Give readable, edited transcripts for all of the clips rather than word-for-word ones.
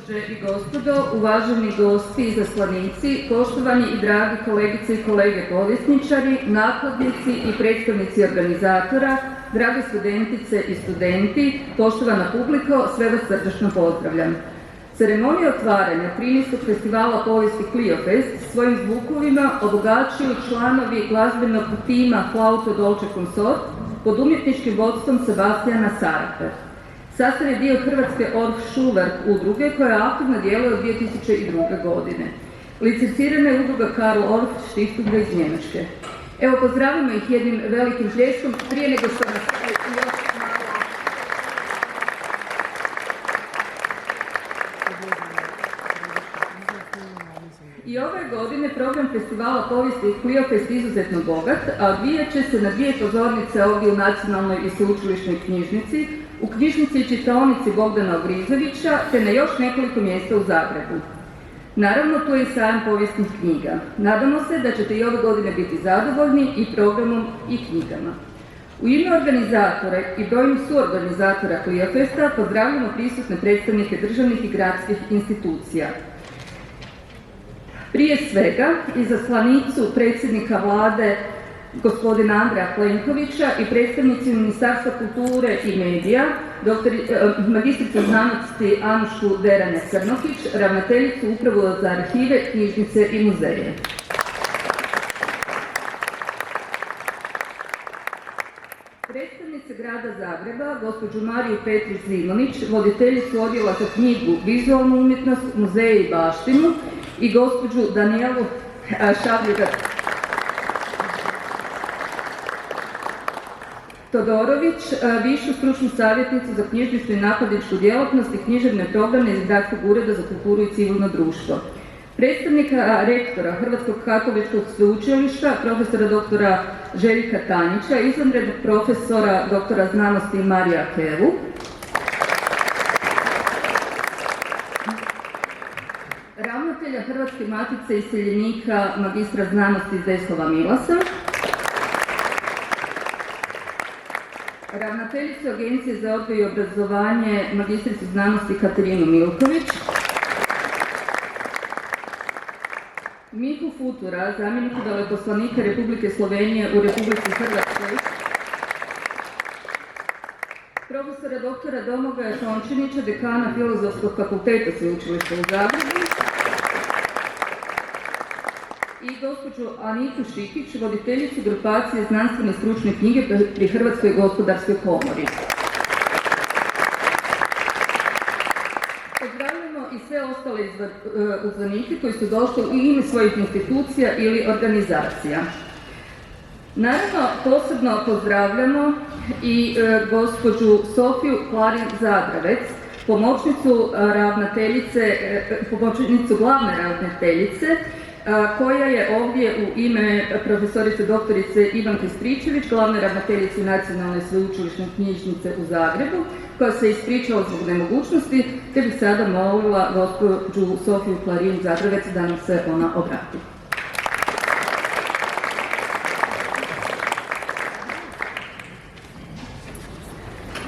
Gospođe i gospodo, uvaženi gosti i izaslanici, poštovani i dragi kolegice i kolege povjesničari, nakladnici i predstavnici organizatora, drage studentice i studenti, poštovana publiko, sve vas srdačno pozdravljam. Ceremonija otvaranja 13. festivala povijesti Cliofest svojim zvukovima obogaćuju članovi glazbenog tima Flauto Dolce Consort pod umjetničkim vodstvom Sebastijana Sarape. Sastav je dio Hrvatske Orff Schubert udruge koja aktivno djeluje od 2002. godine. Licencirana je udruga Karl Orff Stiftung iz Njemačke. Evo, pozdravimo ih jednim velikim pljeskom prije nego što nas I ove godine program festivala povijesti Cliofest izuzetno bogat, a odvijat će se na dvije pozornice ovdje u Nacionalnoj i sveučilišnoj knjižnici, u knjižnici i čitaonici Bogdana Ogrizovića, te na još nekoliko mjesta u Zagrebu. Naravno, tu je i sajam povijesnih knjiga. Nadamo se da ćete i ove godine biti zadovoljni i programom i knjigama. U ime organizatora i brojnih suorganizatora Cliofesta pozdravljamo prisutne predstavnike državnih i gradskih institucija. Prije svega, izaslanicu predsjednika vlade gospodina Andreja Plenkovića i predstavnici Ministarstva kulture i medija, magistrica znanosti Anušku Deranja-Crnokić, ravnateljicu Upravu za arhive, knjižnice i muzeje. Predstavnice grada Zagreba, gospođu Mariju Petrić-Zimonjić, voditeljicu odjela za knjigu, vizualnu umjetnost, muzeje i baštinu, i gospođu Danijelu Todorović, višu stručnu savjetnicu za knjižničnu i nakladničku djelatnost i književne programe iz Gradskog ureda za kulturu i civilno društvo. Predstavnika rektora Hrvatskog katoličkog sveučilišta, profesora doktora Željka Tanjića, izvanrednog profesora doktora znanosti Marija Kevu, ravnatelja Hrvatske matice iseljenika magistra znanosti Zdeslava Milasa, ravnateljicu Agencije za odgoj i obrazovanje magistricu znanosti Katarinu Milković, Mihu Futura, zamjeniku veleposlanika Republike Slovenije u Republici Hrvatskoj, profesora doktora Domagoja Tončinića, dekana Filozofskog fakulteta Sveučilišta u Zagrebu, i gospođu Anitu Šikić, voditeljicu grupacije znanstvene stručne knjige pri Hrvatskoj gospodarskoj komori. Pozdravljamo i sve ostale uzvanike koji su došli u ime svojih institucija ili organizacija. Naravno, posebno pozdravljamo i gospođu Sofiju Klarin-Zadravec, pomoćnicu glavne ravnateljice, koja je ovdje u ime profesorice doktorice Ivanke Stričević, glavne ravnateljice Nacionalne sveučilišne knjižnice u Zagrebu, koja se ispričala zbog nemogućnosti, te bih sada molila gospođu Sofiju Klarin-Zadravec da nam se ona obrati.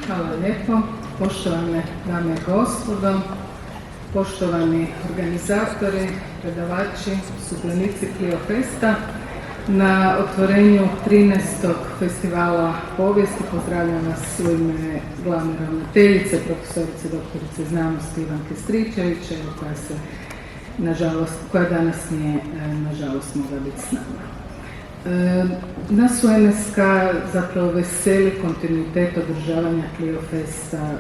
Hvala lijepo, poštovane dame i gospodo, poštovani organizatori, predavači, sudionici Cliofesta. Na otvorenju 13. festivala povijesti pozdravljam vas u ime glavne ravnateljice, profesorice doktorice znanosti Ivanke Stričević, koja danas nije nažalost mogla biti s nama. Nas u NSK zapravo veseli kontinuitet održavanja Cliofesta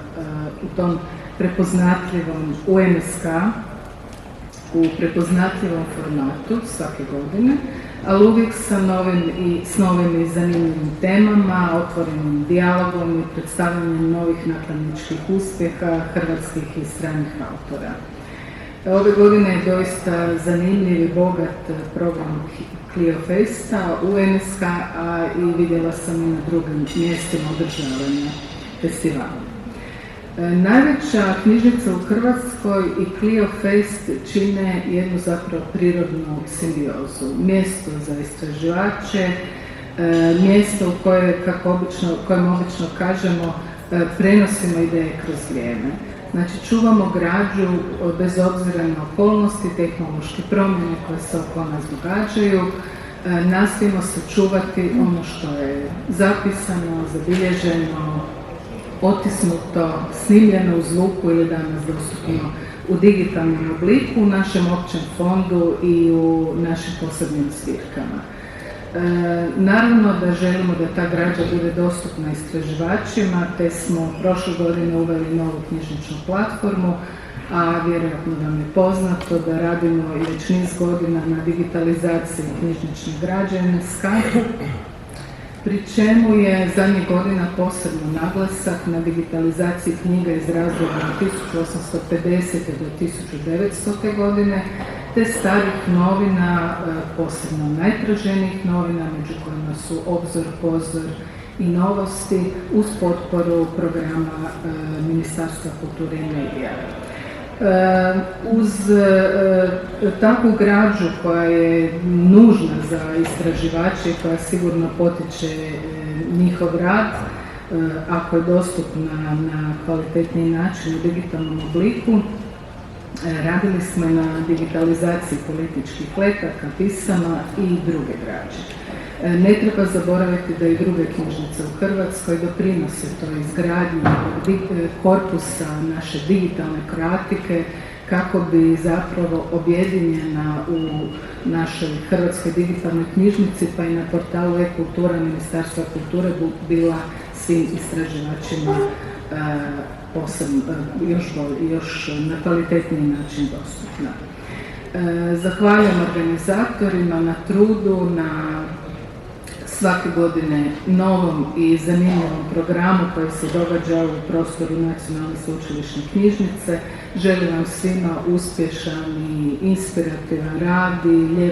u tom prepoznatljivom UNSK, u prepoznatljivom formatu svake godine, ali uvijek s novim i zanimljivim temama, otvorenim dijalogom i predstavljanjem novih nakladničkih uspjeha hrvatskih i stranih autora. Ove godine je doista zanimljiv i bogat program Cliofesta u NSK, a i vidjela sam i na drugim mjestima održavanja festivala. Najveća knjižnica u Hrvatskoj i Cliofest čine jednu zapravo prirodnu simbiozu. Mjesto za istraživače, mjesto u kojem obično kažemo, prenosimo ideje kroz vrijeme. Znači čuvamo građu bez obzira na okolnosti, tehnološke promjene koje se oko nas događaju. Nastojimo sačuvati ono što je zapisano, zabilježeno, otisnuto, snimljeno uz lupu ili danas dostupno u digitalnom obliku u našem općem fondu i u našim posebnim zbirkama. Naravno da želimo da ta građa bude dostupna istraživačima, te smo prošle godine uveli novu knjižničnu platformu, a vjerojatno vam je poznato da radimo i već niz godina na digitalizaciji knjižnične građe NSK, pri čemu je zadnjih godina posebno naglasak na digitalizaciji knjiga iz razdoblja od 1850. do 1900. godine, te starih novina, posebno najtraženijih novina, među kojima su Obzor, Pozor i Novosti, uz potporu programa Ministarstva kulture i medija. Uz takvu građu koja je nužna za istraživače i koja sigurno potiče njihov rad, ako je dostupna na kvalitetniji način u digitalnom obliku, radili smo na digitalizaciji političkih letaka, pisama i druge građe. Ne treba zaboraviti da i druge knjižnice u Hrvatskoj doprinose toj izgradnji korpusa naše digitalne kroatike kako bi zapravo objedinjena u našoj Hrvatskoj digitalnoj knjižnici pa i na portalu e-kultura Ministarstva kulture bila svim istraživačima još na kvalitetniji način dostupna. Zahvaljujem organizatorima na trudu, na svake godine novom i zanimljivom programu koji se događa u prostoru Nacionalne sveučilišne knjižnice. Želim vam svima uspješan i inspirativan rad i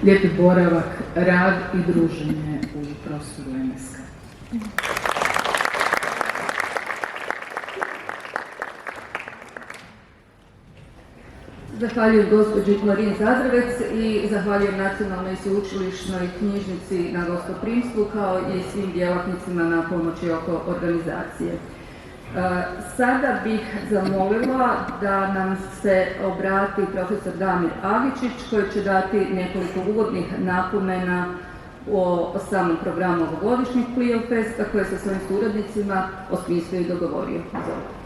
lijepi boravak, rad i druženje u prostoru NSK. Zahvaljujem gospođi Klarin Zadravec i zahvaljujem Nacionalnoj sveučilišnoj knjižnici na gostoprimstvu kao i svim djelatnicima na pomoći oko organizacije. Sada bih zamolila da nam se obrati profesor Damir Agičić koji će dati nekoliko uvodnih napomena o samom programu ovogodišnjeg Clio Festa koje sa svojim suradnicima osmislio i dogovorio. Izvolite.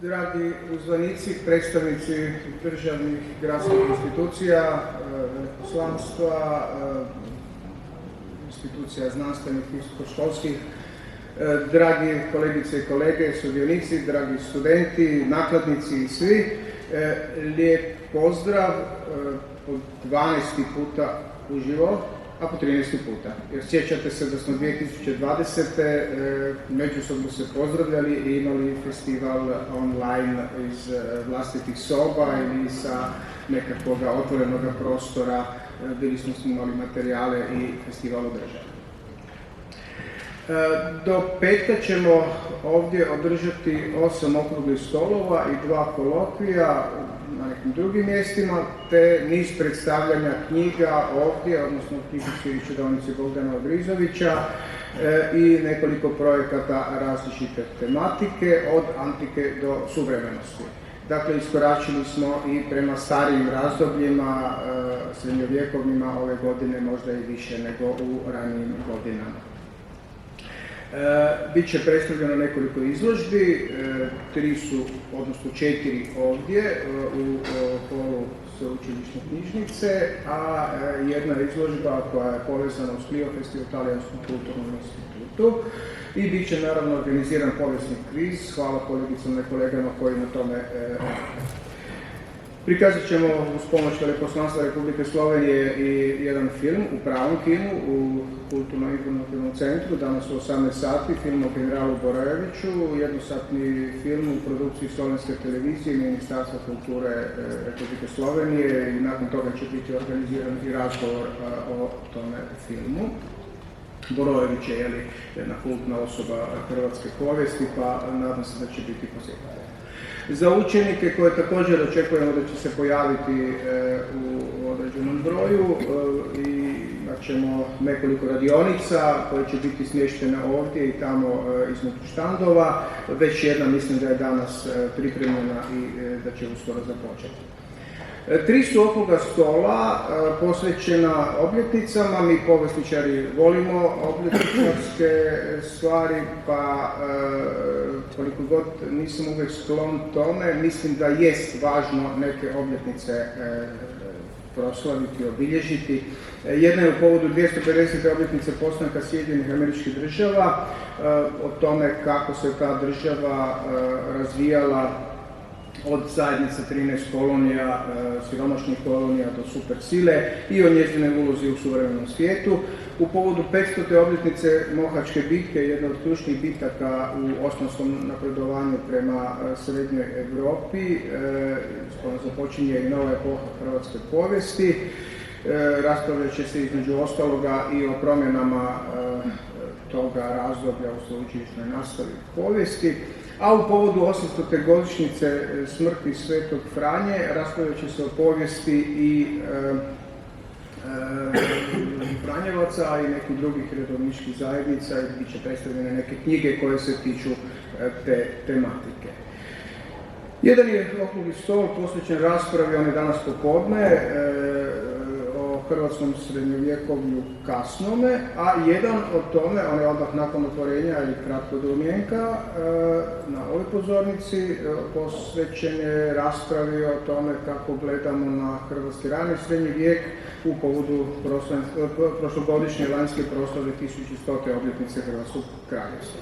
Dragi uzvanici, predstavnici državnih gradskih institucija, poslanstva, institucija znanstvenih i visokoškolskih, dragi kolegice i kolege, sudionici, dragi studenti, nakladnici i svi, lijep pozdrav po 12. puta uživo, a po 13. puta. Jer sjećate se da smo 2020. međusobno se pozdravljali i imali festival online iz vlastitih soba ili sa nekakvog otvorenog prostora, bili smo snimali materijale i festival održali. Do petka ćemo ovdje održati 8 okruglih stolova i 2 kolokvija na nekim drugim mjestima, te niz predstavljanja knjiga ovdje, odnosno u knjižnici i čitaonici Bogdana Ogrizovića i nekoliko projekata različite tematike, od antike do suvremenosti. Dakle, iskoračili smo i prema starijim razdobljima, srednjovjekovnima ove godine, možda i više nego u ranijim godinama. Biće predstavljeno nekoliko izložbi, 4 ovdje u holu sveučilišne knjižnice, a jedna izložba koja je povezana uz Clio Fest u Talijanskom kulturnom institutu i bit će naravno organiziran povijesni kviz. Hvala kolegicama i kolegama koji na tome prikazat ćemo uz pomoć Veleposlanstva Republike Slovenije i jedan film u pravom kinu u Kulturno-informativnom centru, danas u 18 sati, film o generalu Borojeviću, jednosatni film u produkciji Slovenske televizije i Ministarstva kulture Republike Slovenije i nakon toga će biti organiziran i razgovor o tome filmu. Borojević je jedna kultna osoba hrvatske povijesti, pa nadam se da će biti posjetitelj. Za učenike koje također očekujemo da će se pojaviti u određenom broju i imat ćemo nekoliko radionica koje će biti smještene ovdje i tamo između štandova. Već jedna mislim da je danas pripremljena i da će uskoro započeti. 3 su okruga stola posvećena obljetnicama. Mi povjesničari volimo obljetničarske stvari, pa koliko god nisam uvijek sklon tome, mislim da jest važno neke obljetnice proslaviti, obilježiti. Jedna je u povodu 250. obljetnice postanka Sjedinjenih Američkih Država, o tome kako se ta država razvijala od zajednice 13 kolonija, siromašnih kolonija do supersile i o njezinoj ulozi u suvremenom svijetu. U povodu 500. obljetnice Mohačke bitke, jedna od ključnih bitaka u osmanskom napredovanju prema srednjoj Europi, započinje i nova epoha hrvatske povijesti. Raspravljat će se između ostaloga i o promjenama toga razdoblja u sveučilišnoj nastavi povijesti. A u povodu 800. godišnjice smrti Svetog Franje raspravljat će se o povijesti i Franjevaca i nekih drugih redovničkih zajednica i bit će predstavljene neke knjige koje se tiču te tematike. Jedan je okrugli stol posvećen raspravi, on je danas popodne, o hrvatskom srednjovjekovlju kasnome, a jedan o tome, on je odmah nakon otvorenja ili kratko domjenka na ovoj pozornici, posvećen je raspravi o tome kako gledamo na hrvatski rani srednji vijek u povodu prošlogodišnje lanjske proslave 1100. obljetnice Hrvatskog kraljevstva.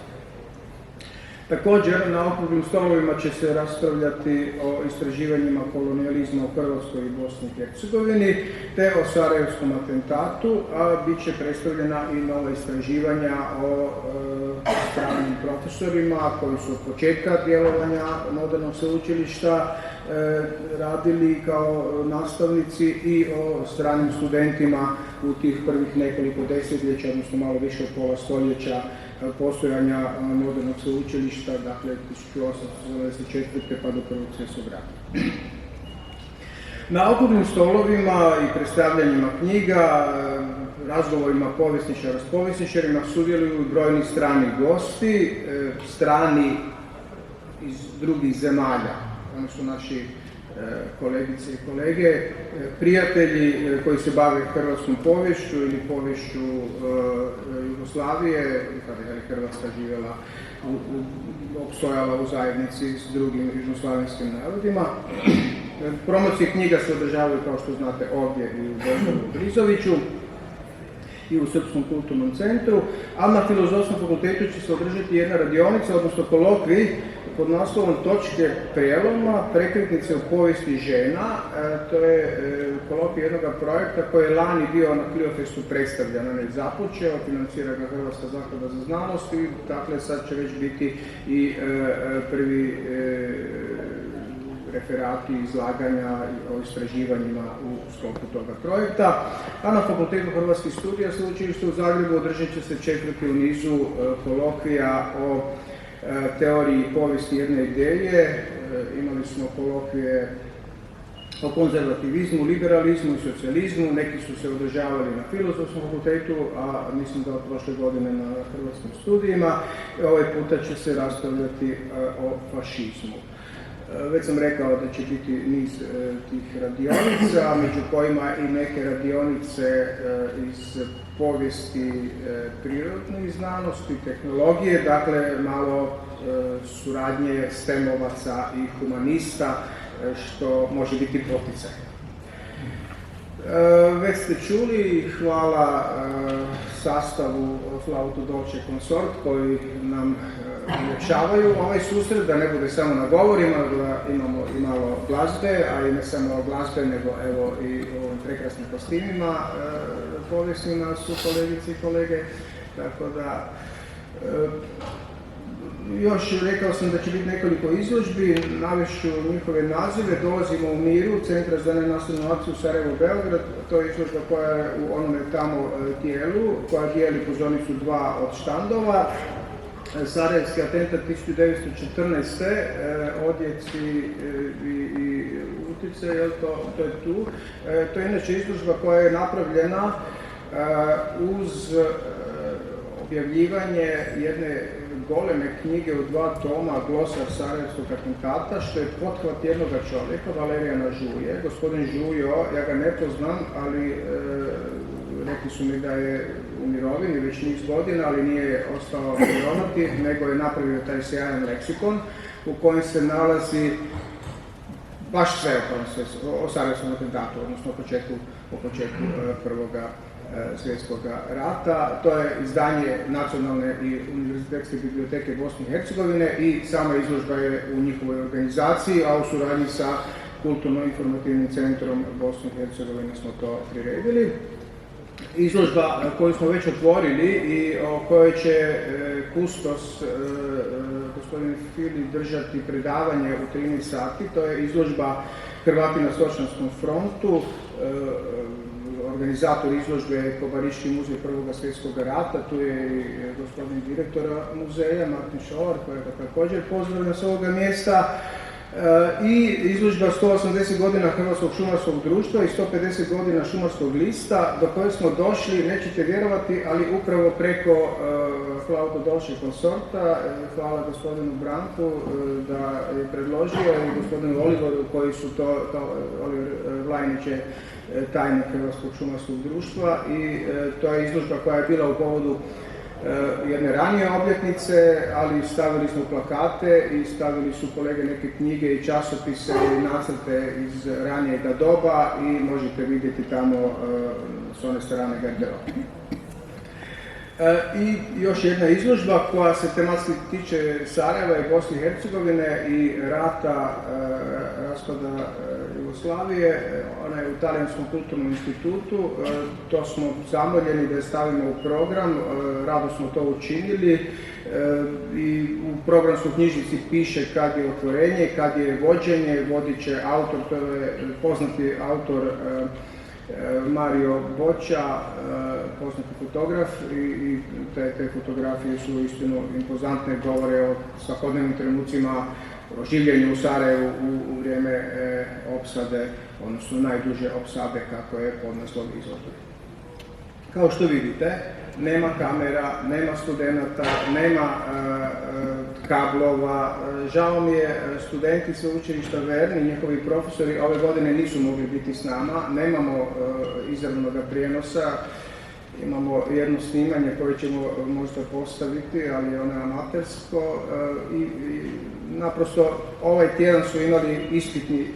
Također, na okruglim stolovima će se raspravljati o istraživanjima kolonijalizma u Hrvatskoj i Bosni i Hercegovini, te o Sarajevskom atentatu, a bit će predstavljena i nova istraživanja o stranim profesorima koji su od početka djelovanja modernog sveučilišta radili kao nastavnici i o stranim studentima u tih prvih nekoliko desetljeća, odnosno malo više od pola stoljeća postojanja modernog sveučilišta, dakle 1874. pa do Prvog svjetskog rata. Na okruglim stolovima i predstavljanjima knjiga, razgovorima povjesničara s povjesničarima sudjeluju brojni strani gosti, strani iz drugih zemalja. Oni su naši kolegice i kolege, prijatelji koji se bave hrvatskom poviješću ili poviješću Jugoslavije, kada je Hrvatska živjela, opstojala u zajednici s drugim jugoslavenskim narodima. Promocije knjiga se održavaju, kao što znate, ovdje i u Božaru Brizoviću i u Srpskom kulturnom centru, a na Filozofskom fakultetu će se održati jedna radionica, odnosno kolokvij pod naslovom Točke prijeloma, prekretnice u povijesti žena. To je kolokvij jednog projekta koji je lani bio na Cliofestu predstavljan, on je započeo, financira ga Hrvatska zaklada za znanost i dakle sad će već biti i prvi referati, izlaganja o istraživanjima u sklopu toga projekta. A na Fakultetu hrvatskih studija Sveučilišta u Zagrebu održat će se 4. u nizu kolokvija o teoriji povijesti jedne ideje. Imali smo kolokvije o konzervativizmu, liberalizmu i socijalizmu. Neki su se održavali na Filozofskom fakultetu, a mislim da od prošle godine na hrvatskim studijima. Ovaj puta će se raspravljati o fašizmu. Već sam rekao da će biti niz tih radionica, među kojima i neke radionice iz povijesti prirodnih znanosti, tehnologije, dakle malo suradnje STEM-ovaca i humanista, što može biti poticaj. Već ste čuli, hvala sastavu Flauto Dolce Consort koji nam uljepšavaju ovaj susret, da ne bude samo na govorima, da imamo i malo glazbe, a i ne samo glazbe, nego evo i u ovim prekrasnim kostimima povijesnima su kolegice i kolege, tako da još rekao sam da će biti nekoliko izložbi, navešću njihove nazive. Dolazimo u miru, Centra za nenasilnu akciju Sarajevo Beograd, to je izložba koja je u onome tamo tijelu, koja dijeli pozornicu 2 od štandova. Sarajevski atentat 1914. Odjeci i utice, to je tu. To je inače izložba koja je napravljena uz objavljivanje jedne goleme knjige u 2 toma, Glosar Sarajevskog atentata, što je pothvat jednog čovjeka, Valerijana Žuje. Gospodin Žujo, ja ga ne poznam, ali rekli su mi da je u mirovini već niz godina, ali nije ostao mirovati, nego je napravio taj sjajan leksikon u kojem se nalazi baš sve o Sarajevskom atentatu, odnosno o početku Prvoga svjetskog rata. To je izdanje Nacionalne i univerzitetske biblioteke Bosne i Hercegovine i sama izložba je u njihovoj organizaciji, a u suradnji sa Kulturno-informativnim centrom Bosne i Hercegovine smo to priredili. Izložba koju smo već otvorili i o kojoj će kustos gospodin Fili držati predavanje u 13 sati, to je izložba Hrvati na Sočanskom frontu. Organizator izložbe je Kobariški muzej Prvog svjetskog rata, tu je i gospodin direktora muzeja, Martin Šovar, kojega također pozdravljam s ovoga mjesta. I izložba 180 godina Hrvatskog šumarskog društva i 150 godina šumarskog lista, do koje smo došli, nećete vjerovati, ali upravo preko Flauto Dolce konsorta. Hvala gospodinu Branku da je predložio i gospodinu Oliveru koji su Oliver Vlajnić je tajnik Hrvatskog šumarskog društva i to je izložba koja je bila u povodu jedne ranije obljetnice, ali stavili smo plakate i stavili su kolege neke knjige i časopise i nacrte iz ranijega doba i možete vidjeti tamo s one strane garderobe. I još jedna izložba koja se tematski tiče Sarajeva i Bosne i Hercegovine i rata, raspada Jugoslavije. Ona je u Talijanskom kulturnom institutu. To smo zamoljeni da je stavimo u program, rado smo to učinili i u programskoj knjižnici piše kad je otvorenje, kad je vođenje, vodit će autor, to je poznati autor Mario Boća, poznati fotograf i te fotografije su istinu impozantne, govore o svakodnevnim trenucima o življenju u Sarajevu u vrijeme opsade, odnosno najduže opsade kako je podnaslov izložbe. Kao što vidite, nema kamera, nema studenata, nema kablova. Žao mi je, studenti sveučilišta Vern i njihovi profesori ove godine nisu mogli biti s nama, nemamo izravnog prijenosa, imamo jedno snimanje koje ćemo možda postaviti, ali ono je amatersko i naprosto ovaj tjedan su imali ispitni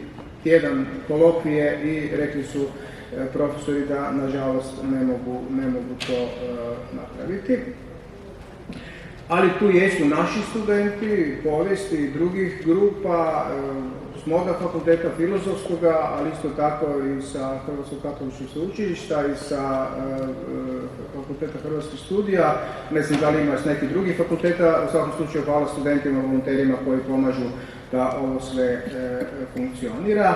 tjedan kolokvije i rekli su profesori da nažalost ne mogu to napraviti. Ali tu jesu naši studenti, povijesti i drugih grupa, s moga fakulteta filozofskoga, ali isto tako i sa Hrvatskog katoličkog sveučilišta i sa fakulteta hrvatskih studija. Ne znam da li ima s nekih drugih fakulteta, u svakom slučaju hvala studentima, volonterima koji pomažu da ovo sve funkcionira.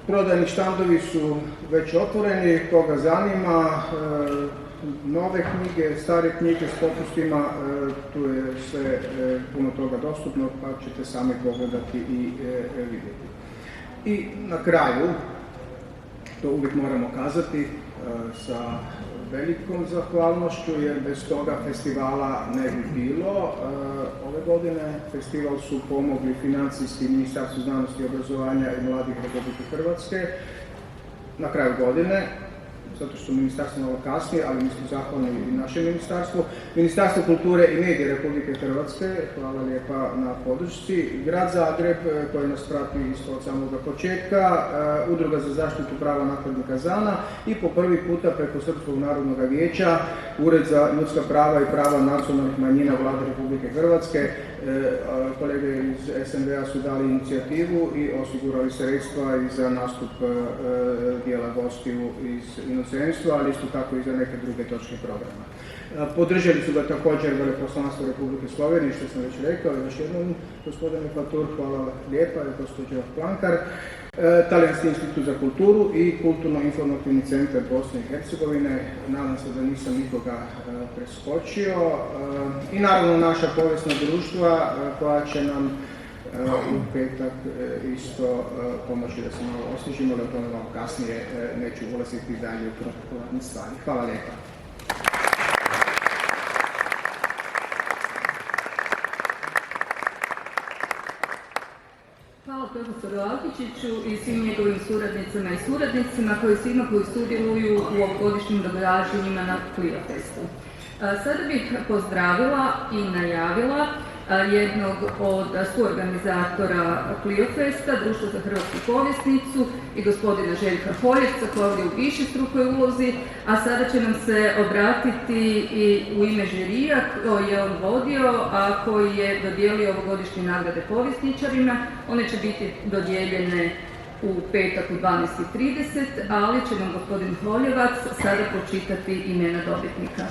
Prodajni štandovi su već otvoreni, koga zanima, nove knjige, stare knjige s popustima, tu je sve puno toga dostupno, pa ćete sami pogledati i vidjeti. I na kraju, to uvijek moramo kazati sa velikom zahvalnošću, jer bez toga festivala ne bi bilo. Ove godine festival su pomogli financijski Ministarstvo znanosti i obrazovanja i mladih Republike Hrvatske na kraju godine, zato što ministarstvo malo kasnije, ali mi smo zahvalni i našem ministarstvu. Ministarstvo kulture i medije Republike Hrvatske, hvala lijepa na podršci. Grad Zagreb, koji nas prati isto od samog početka, Udruga za zaštitu prava nakladnika ZANA i po prvi puta preko Srpskog narodnog vijeća, Ured za ljudska prava i prava nacionalnih manjina Vlade Republike Hrvatske. Kolege iz SND-a su dali inicijativu i osigurali sredstva i za nastup dijela gostiju iz inozemstva, ali isto tako i za neke druge točke programa. Podržali su ga također Veleposlanstvo Republike Slovenije, što sam već rekao, još jednom gospodine Fatur, hvala lijepa i gospođo Plankar. Talijanski institut za kulturu i Kulturno-informativni centar Bosne i Hercegovine. Nadam se da nisam nikoga preskočio. I naravno naša povijesna društva koja će nam u petak isto pomoći da se malo osvježimo, ali o tome malo kasnije neću ulaziti dalje u protokolarne stvari. Hvala lijepa. Hvala profesoru Altičiću i svim njegovim suradnicama i suradnicima koji sudjeluju u ovogodišnjim događanjima na Clio Festu. Sada bih pozdravila i najavila jednog od suorganizatora Clio Festa, Društvo za hrvatsku povjesnicu, i gospodina Željka Holjevca koji je ovdje u višestrukoj ulozi, a sada će nam se obratiti i u ime žirija koji je on vodio, a koji je dodijelio ovogodišnje nagrade povjesničarima. One će biti dodijeljene u petak u 12:30, ali će nam gospodin Holjevac sada pročitati imena dobitnika.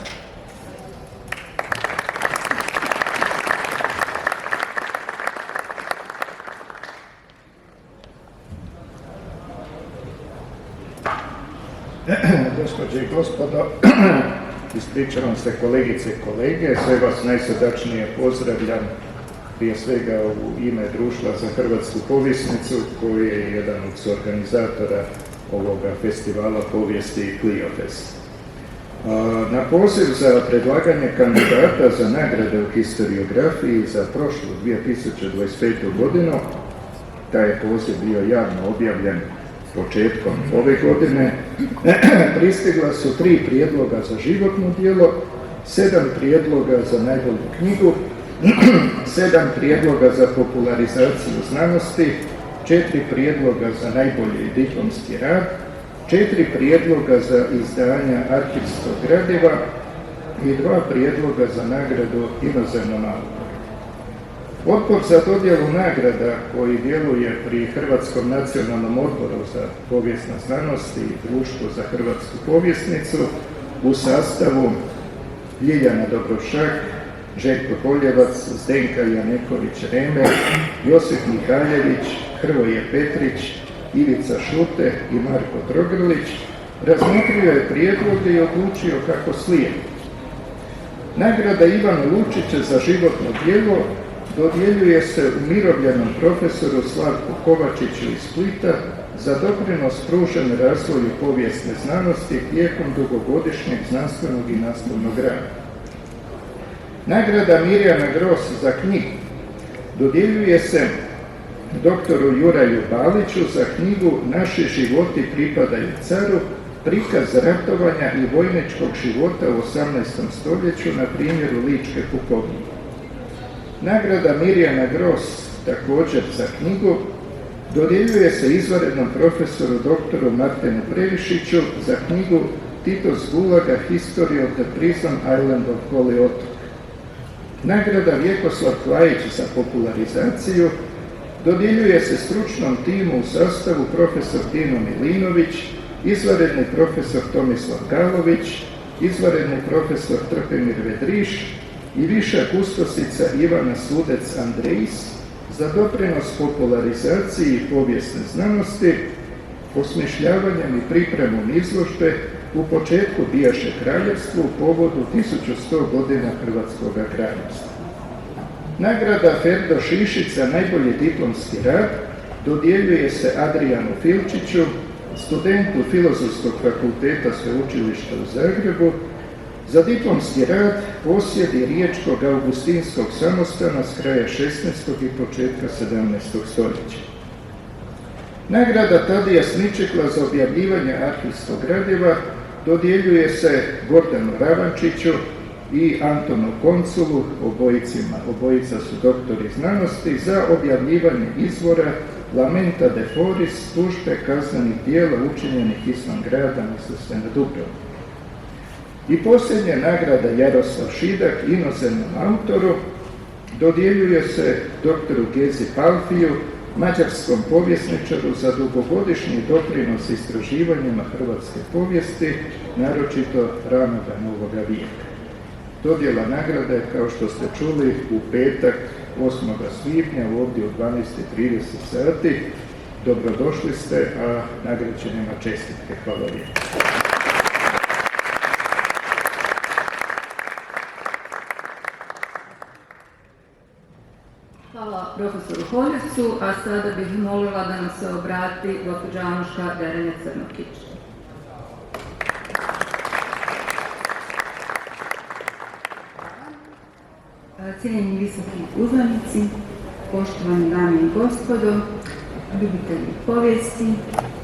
Gospođe i gospodo, ispričavam se kolegice i kolege, sve vas najsrdačnije pozdravljam, prije svega u ime Društva za hrvatsku povjesnicu koji je jedan od suorganizatora ovoga festivala povijesti Clio Fest. Na poziv za predlaganje kandidata za nagrade u historiografiji za prošlu 2025. godinu, taj je poziv bio javno objavljen početkom ove godine, pristigla su 3 prijedloga za životno djelo, 7 prijedloga za najbolju knjigu, 7 prijedloga za popularizaciju znanosti, 4 prijedloga za najbolji diplomski rad, 4 prijedloga za izdanja arhivskog gradiva i 2 prijedloga za nagradu inozemnom autoru. Odbor za dodjelu nagrada koji djeluje pri Hrvatskom nacionalnom odboru za povijesne znanosti i Društvo za hrvatsku povjesnicu u sastavu Ljiljana Dobrošak, Željko Holjevac, Zdenka Janeković-Reme, Josip Mihaljević, Hrvoje Petrić, Ivica Šute i Marko Trogrlić razmotrio je prijedloge i odlučio kako slijedi. Nagrada Ivana Lučića za životno djelo dodjeljuje se umirovljenom profesoru Slavku Kovačiću iz Splita za doprinos pružen razvoju povijesne znanosti tijekom dugogodišnjeg znanstvenog i nastavnog rada. Nagrada Mirjana Gros za knjigu dodjeljuje se doktoru Juraju Baliću za knjigu Naši životi pripadaju caru, prikaz ratovanja i vojničkog života u 18. stoljeću na primjeru Ličke pukovnije. Nagrada Mirjana Gros, također za knjigu, dodjeljuje se izvanrednom profesoru doktoru Martinu Previšiću za knjigu Tito's Gulaga History of the Prison Island of Goli otok. Nagrada Vjekoslav Klajić za popularizaciju dodjeljuje se stručnom timu u sastavu profesor Dino Milinović, izvanredni profesor Tomislav Galović, izvanredni profesor Trpimir Vedriš i viša kustosica Ivana Sudec Andrejs za doprinos popularizaciji povijesne znanosti, osmišljavanjem i pripremom izložbe u početku bijaše kraljevstvu u povodu 1100 godina Hrvatskog kraljevstva. Nagrada Ferdo Šišić za najbolji diplomski rad dodjeljuje se Adrijanu Filčiću, studentu Filozofskog fakulteta Sveučilišta u Zagrebu, za diplomski rad Posjedi riječkog augustinskog samostana s kraja 16. i početka 17. stoljeća. Nagrada Tadija Sničekla za objavljivanje arhivskog gradiva dodjeljuje se Gordanu Ravančiću i Antonu Konculu, obojica su doktori znanosti, za objavljivanje izvora Lamenta de Foris, tužbe kaznenih dijela učinjenih izvan grada, misli se na Dubrovnik. I posljednja nagrada Jaroslav Šidak, inozemnom autoru, dodjeljuje se doktoru Gezi Palfiju, mađarskom povjesničaru, za dugogodišnji doprinos istraživanjima hrvatske povijesti, naročito ranoga novoga vijeka. Dodjela nagrade, kao što ste čuli, u petak 8. svibnja ovdje u 12:30 sati dobrodošli ste, a nagrađenima čestitke. Hvala lijepo. Hvala profesoru Holjevcu, a sada bih molila da nam se obrati gospođa Anuška Derenja-Crnokić. Cijenjeni visoki uzvanici, poštovane dame i gospodo, ljubitelji povijesti,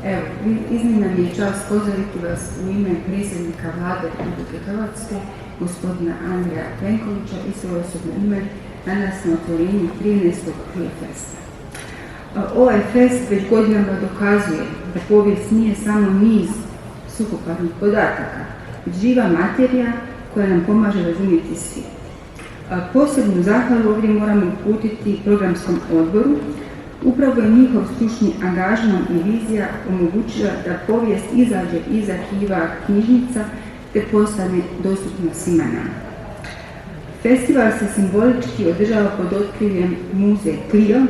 evo, iznimna mi je čast pozdraviti vas u ime predsjednika Vlade Republike Hrvatske, gospodina Andreja Plenkovića, i svoje osobno ime danas na otvorenju 13. Clio Festa. Ovaj fest već godinama dokazuje da povijest nije samo niz suhoparnih podataka, već živa materija koja nam pomaže razumjeti svijet. Posebnu zahvalu ovdje moramo uputiti programskom odboru. Upravo je njihov stručni angažman i vizija omogućila da povijest izađe iz arhiva knjižnica te postane dostupna svima nama. Festival se simbolički održava pod otkriljem Muzej Clio,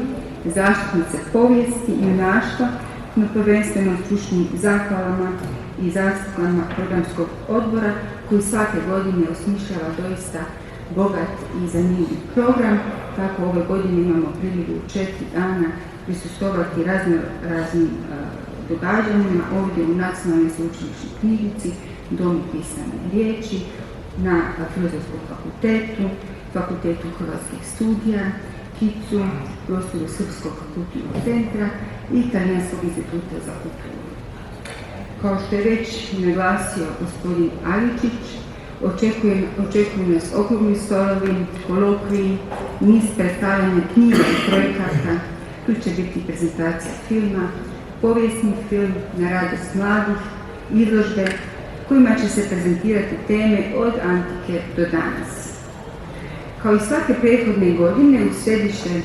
zaštitnice povijesti i junaštva, no prvenstveno stručnim zahvalama i zaslugama programskog odbora koji svake godine osmišljava doista bogat i zanimljiv program. Tako ove godine imamo priliku 4 dana prisustvovati raznim događanjima ovdje u Nacionalnoj sveučilišnoj knjižnici, Domu pisane riječi, na Filozofskom fakultetu, Fakultetu hrvatskih studija, KIC-u, prostoru Srpskog kulturnog centra i Talijanskog instituta za kulturu. Kao što je već naglasio gospodin Aličić, očekuju nas okrugli stolovi, kolokviji, niz predstavljanja knjiga i projekata. Tu će biti prezentacija filma, povijesni film na radost mladih, izložbe kojima će se prezentirati teme od antike do danas. Kao i svake prethodne godine u središte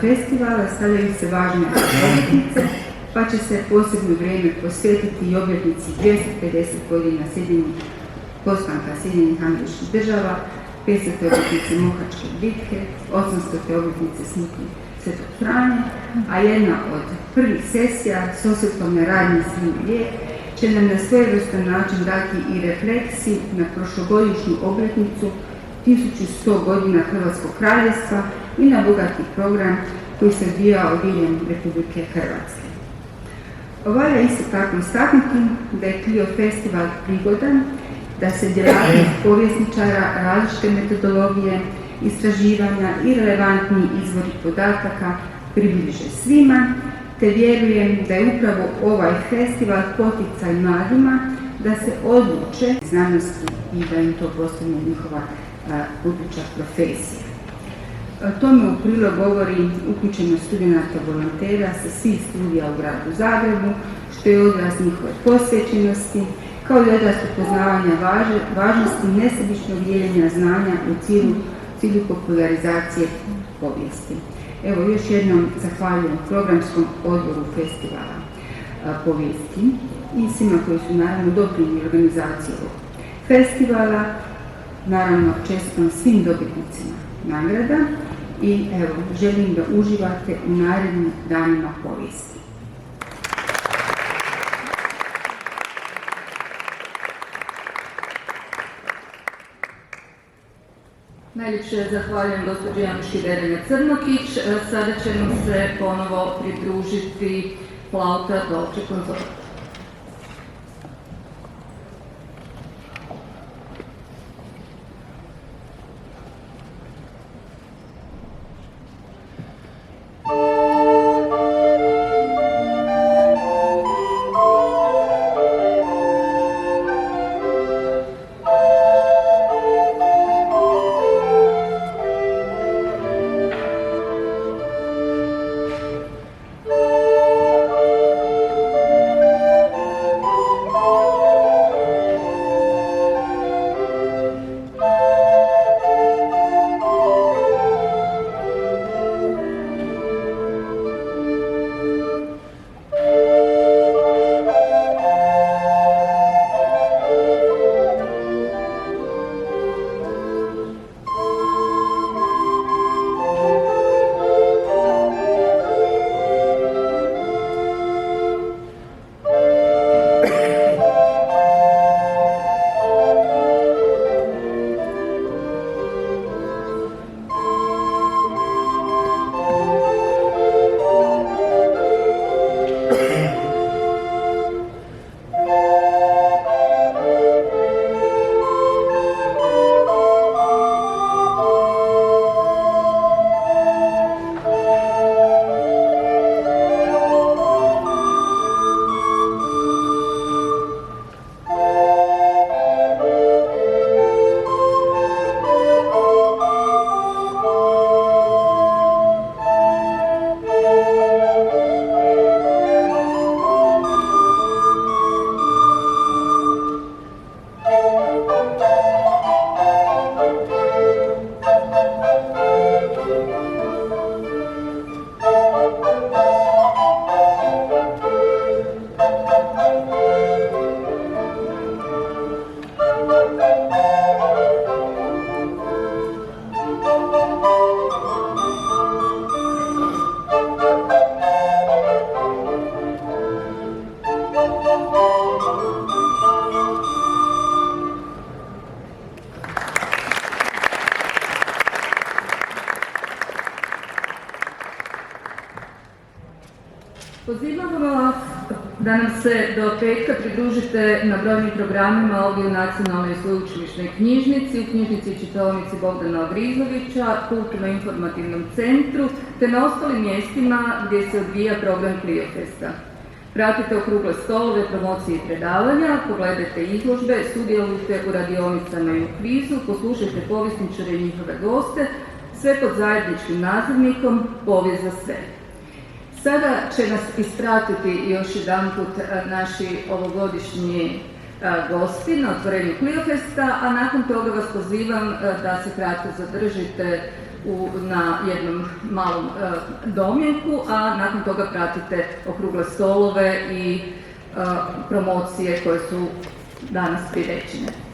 festivala stavljaju se važne obljetnice, pa će se posebno vrijeme posvetiti i obljetnici 250 godina postanka Sjedinjenih Američkih Država, 500. obljetnice Mohačke bitke, 800. obljetnice smrti Svetog Franje, a jedna od prvih sesija s osvrtom na radni Srednji vijek će nam na svojevrstan način dati i refleksiju na prošlogodišnju obljetnicu 1100 godina Hrvatskog kraljevstva i na bogati program koji se odvijao diljem Republike Hrvatske. Valja isto tako istaknuti da je Clio Festival prigodan da se djelatnost povjesničara, različite metodologije, istraživanja i relevantni izvori podataka približe svima, te vjerujem da je upravo ovaj festival poticaj mladima da se odluče znanosti i da im to postane njihova buduća profesija. Tome u prilog govori uključenost studenata volontera sa svih studija u gradu Zagrebu, što je odraz njihove posvećenosti, kao i odraz upoznavanja važnosti nesebičnog dijeljenja znanja u cilju popularizacije povijesti. Evo, još jednom zahvaljujem programskom odboru festivala povijesti i svima koji su naravno doprinijeli organizaciju ovog festivala. Naravno, čestitam svim dobitnicima nagrada i evo, želim da uživate u narednim danima povijesti. Najljepše zahvaljujem gospođi Anuški Derenja-Crnokić. Sada će nam se ponovo pridružiti flauta Dolce Consorte. da nam se do petka pridružite na brojnim programima ovdje u Nacionalnoj sveučilišnoj knjižnici, u knjižnici i čitaonici Bogdana Ogrizovića, kulturno-informativnom centru, te na ostalim mjestima gdje se odvija program Cliofesta. Pratite okrugle stolove, promocije i predavanja, pogledajte izložbe, sudjelujte u radionicama i u kvizu, poslušajte povjesničare i njihove goste, sve pod zajedničkim nazivnikom Povijest za sve. Sada će nas ispratiti još jedanput naši ovogodišnji gosti na otvorenju Cliofesta, a nakon toga vas pozivam da se kratko zadržite na jednom malom domjenku, a nakon toga pratite okrugle stolove i promocije koje su danas priređene.